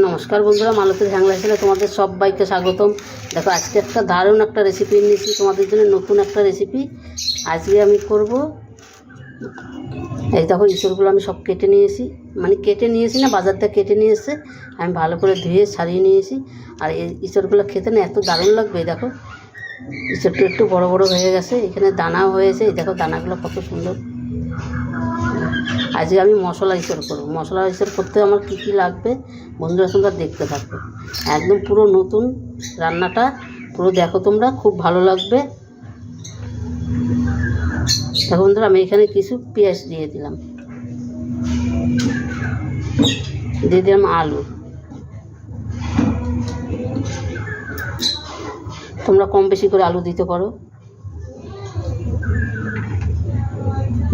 নমস্কার বন্ধুরা, মালতীর হ্যাংলা চ্যানেলে তোমাদের সবাইকে স্বাগতম। দেখো আজকে একটা দারুণ একটা রেসিপি নিয়েছি তোমাদের জন্য, নতুন একটা রেসিপি আজকে আমি করব। এই দেখো ইঁচড়গুলো আমি সব কেটে নিয়েছি, মানে কেটে নিয়েছি না, বাজার থেকে কেটে নিয়ে এসে আমি ভালো করে ধুয়ে ছাড়িয়ে নিয়েছি। আর এই ইঁচড়গুলো খেতে না এত দারুণ লাগবে। দেখো ইঁচড়টা একটু বড় বড় হয়ে গেছে, এখানে দানাও হয়েছে। এই দেখো দানাগুলো কত সুন্দর। আজকে আমি মশলা ইঁচড় করবো। মশলা ইঁচড় করতে আমার কী কী লাগবে বন্ধুরা তোমরা দেখতে থাকবে, একদম পুরো নতুন রান্নাটা পুরো দেখো তোমরা, খুব ভালো লাগবে। দেখো বন্ধুরা, আমি এখানে কিছু পেঁয়াজ দিয়ে দিলাম, আলু। তোমরা কম বেশি করে আলু দিতে পারো।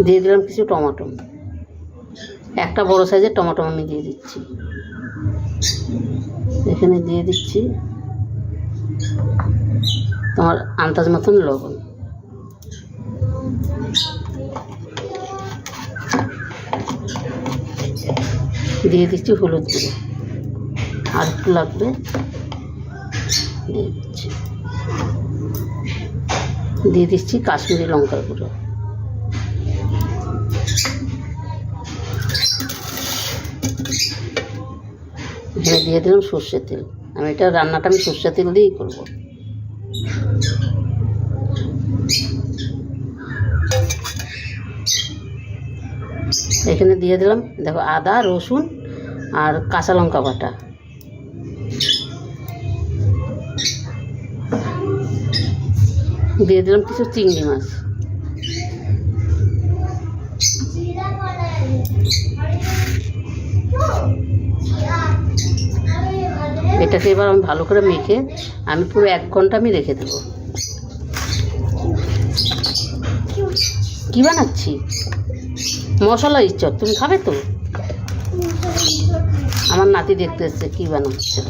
দিয়ে দিলাম কিছু টমেটো, একটা বড় সাইজের টমেটো আমি দিয়ে দিচ্ছি। এখানে দিয়ে দিচ্ছি তোমার আন্দাজ মতন লবণ। দিয়ে দিচ্ছি হলুদ গুঁড়ো, আর একটু লাগবে, দিয়ে দিচ্ছি কাশ্মীরি লঙ্কার গুঁড়ো। এখানে দিয়ে দিলাম সর্ষের তেল। আমি এটা রান্নাটা আমি সর্ষের তেল দিয়েই করব। এখানে দিয়ে দিলাম দেখো আদা, রসুন আর কাঁচা লঙ্কা বাটা। দিয়ে দিলাম কিছু চিংড়ি মাছ। এটাকে এবার আমি ভালো করে মেখে আমি পুরো 1 ঘন্টা আমি রেখে দেবো। কি বানাচ্ছি? মশলা ইঁচড়। তুমি খাবে তো? আমার নাতি দেখতে এসছে কি বানাচ্ছে।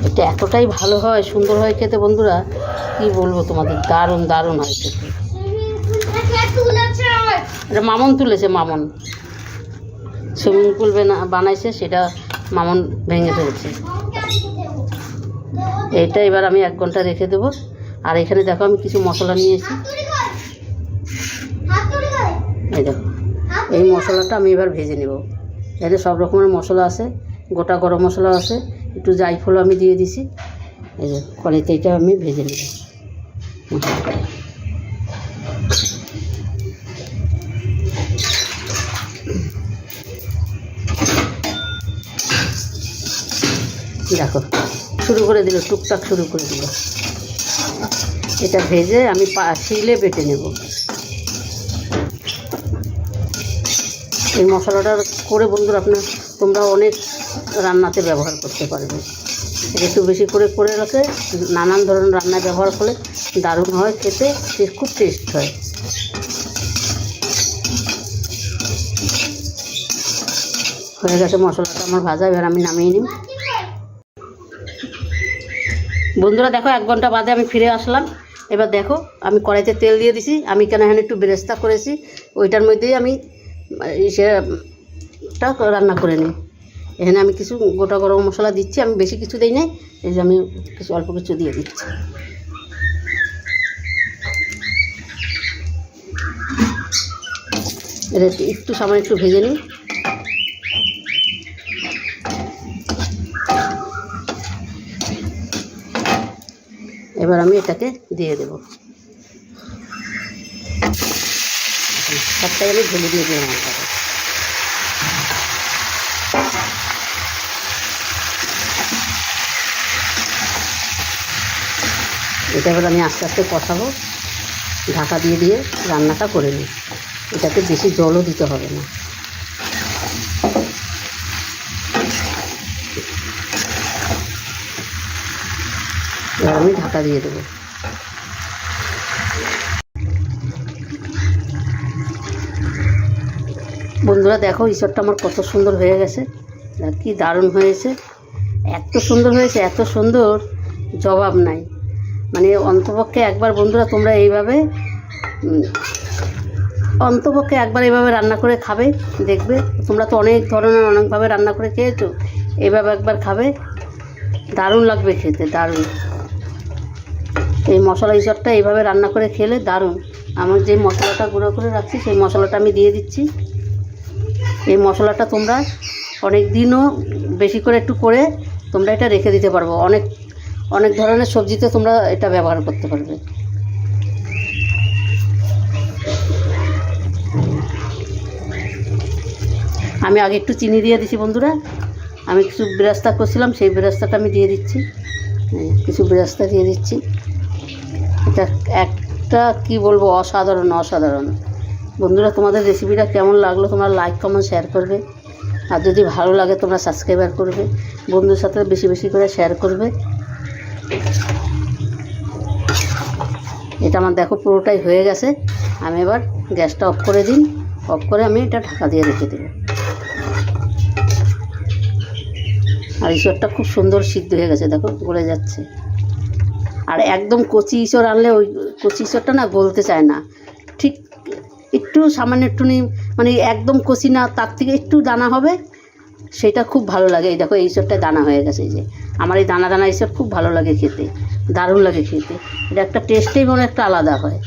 এটা এতটাই ভালো হয়, সুন্দর হয় খেতে বন্ধুরা, কি বলবো তোমাদের, দারুণ দারুণ হয় খেতে। এটা মামন তুলেছে, মামন সুইমিং পুল বানাইছে, সেটা মামন ভেঙে ফেলেছে। এইটা এবার আমি 1 ঘন্টা রেখে দেবো। আর এখানে দেখো আমি কিছু মশলা নিয়েছি। এই দেখো এই মশলাটা আমি এবার ভেজে নেব। এতে সব রকমের মশলা আছে, গোটা গরম মশলা আছে, একটু জায়ফল আমি দিয়ে দিছি। এই যে কড়াইতে এটা আমি ভেজে নেব। দেখো শুরু করে দিল, টুকটাক শুরু করে দিল। এটা ভেজে আমি শিলে বেটে নেব। এই মশলাটা করে বন্ধুরা তোমরা অনেক রান্নাতে ব্যবহার করতে পারবে। একটু বেশি করে রাখলে নানান ধরনের রান্নায় ব্যবহার করলে দারুণ হয় খেতে, খুব টেস্ট হয়। হয়ে গেছে মশলাটা আমার ভাজা, এবার আমি নামিয়ে নিই। বন্ধুরা দেখো 1 ঘন্টা বাদে আমি ফিরে আসলাম। এবার দেখো আমি কড়াইতে তেল দিয়ে দিছি। আমি কেন এখানে একটু বেরেস্তা করেছি, ওইটার মধ্যেই আমি সেটা রান্না করে নিই। এখানে আমি কিছু গোটা গরম মশলা দিচ্ছি, আমি বেশি কিছু দিই নাই। এই যে আমি কিছু অল্প কিছু দিয়ে দিচ্ছি। এটা একটু সামান্য একটু ভেজে নিই। এবার আমি এটাকে দিয়ে দেব। সবটাই আমি ঢেলে দিয়ে দিলাম। এটা এবার আমি আস্তে আস্তে কষাবো, ঢাকা দিয়ে দিয়ে রান্নাটা করে নিই। এটাতে বেশি জলও দিতে হবে না। এবার আমি ঢাকা দিয়ে দেবো। বন্ধুরা দেখো ইঁচড়টা আমার কত সুন্দর হয়ে গেছে, কি দারুণ হয়েছে, এত সুন্দর হয়েছে, এত সুন্দর জবাব নাই। মানে অন্তপক্ষে একবার বন্ধুরা তোমরা এইভাবে অন্তপক্ষে একবার এভাবে রান্না করে খাবে, দেখবে। তোমরা তো অনেক ধরনের অনেকভাবে রান্না করে খেয়েছো, এভাবে একবার খাবে, দারুণ লাগবে খেতে, দারুণ। এই মশলা ইঁচড়টা এইভাবে রান্না করে খেলে দারুণ। আমার যে মশলাটা গুঁড়ো করে রাখছি সেই মশলাটা আমি দিয়ে দিচ্ছি। এই মশলাটা তোমরা অনেক দিনও বেশি করে একটু করে তোমরা এটা রেখে দিতে পারবো, অনেক অনেক ধরনের সবজিতে তোমরা এটা ব্যবহার করতে পারবে। আমি আগে একটু চিনি দিয়ে দিচ্ছি বন্ধুরা, আমি কিছু বেরেস্তা করছিলাম সেই বেরেস্তাটা আমি দিয়ে দিচ্ছি, কিছু বেরেস্তা দিয়ে দিচ্ছি। এটা একটা কি বলবো, অসাধারণ অসাধারণ। বন্ধুরা তোমাদের রেসিপিটা কেমন লাগলো তোমরা লাইক কমেন্ট শেয়ার করবে, আর যদি ভালো লাগে তোমরা সাবস্ক্রাইবার করবে, বন্ধুর সাথে বেশি বেশি করে শেয়ার করবে। এটা আমার দেখো পুরোটাই হয়ে গেছে। আমি এবার গ্যাসটা অফ করে দিই, অফ করে আমি এটা ঢাকা দিয়ে রেখে দেব। আর ইঁচড়টা খুব সুন্দর সিদ্ধ হয়ে গেছে, দেখো গলে যাচ্ছে। আর একদম কচি ইঁচড় আনলে ওই কচি ইঁচড়টা না গলতে চায় না, ঠিক একটু সামান্য একটুখানি মানে একদম কচি না, তার থেকে একটু দানা হবে, সেটা খুব ভালো লাগে। এই দেখো এই ইঁচড়টায় দানা হয়ে গেছে, এই যে আমার এই দানা দানা ইঁচড় খুব ভালো লাগে খেতে, দারুণ লাগে খেতে। এটা একটা টেস্টেই মনে একটা আলাদা হয়।